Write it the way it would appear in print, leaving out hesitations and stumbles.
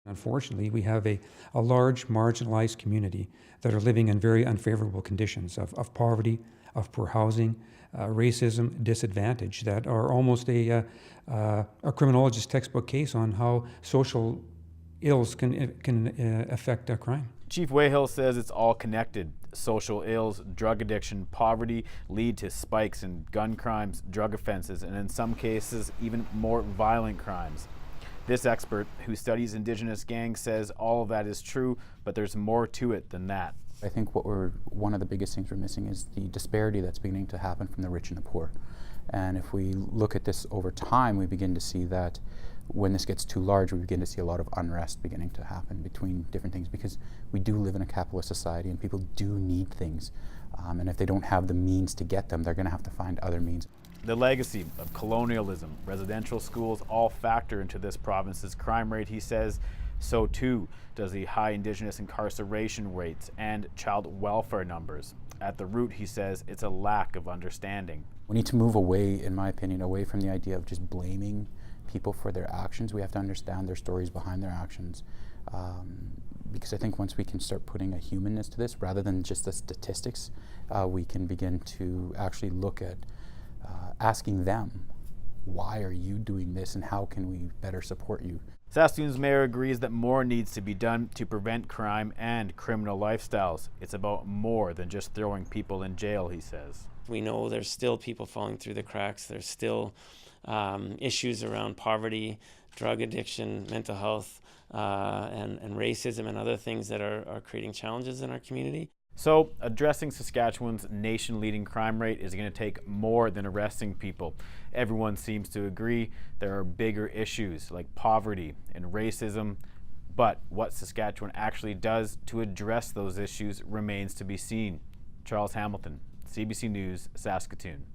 Unfortunately, we have a large marginalized community that are living in very unfavorable conditions of poverty, of poor housing, racism, disadvantage that are almost a criminologist's textbook case on how social ills can affect crime. Chief Weighill says it's all connected. Social ills, drug addiction, poverty lead to spikes in gun crimes, drug offenses, and in some cases, even more violent crimes. This expert, who studies Indigenous gangs, says all of that is true, but there's more to it than that. I think one of the biggest things we're missing is the disparity that's beginning to happen from the rich and the poor. And if we look at this over time, we begin to see that when this gets too large, we begin to see a lot of unrest beginning to happen between different things, because we do live in a capitalist society and people do need things. And if they don't have the means to get them, they're going to have to find other means. The legacy of colonialism, residential schools all factor into this province's crime rate, he says. So too does the high Indigenous incarceration rates and child welfare numbers. At the root, he says, it's a lack of understanding. We need to move away, in my opinion, away from the idea of just blaming people for their actions. We have to understand their stories behind their actions. Because I think once we can start putting a humanness to this, rather than just the statistics, we can begin to actually look at asking them, why are you doing this and how can we better support you? Saskatoon's mayor agrees that more needs to be done to prevent crime and criminal lifestyles. It's about more than just throwing people in jail, he says. We know there's still people falling through the cracks. There's still issues around poverty, drug addiction, mental health, and racism and other things that are creating challenges in our community. So, addressing Saskatchewan's nation-leading crime rate is going to take more than arresting people. Everyone seems to agree there are bigger issues like poverty and racism, but what Saskatchewan actually does to address those issues remains to be seen. Charles Hamilton, CBC News, Saskatoon.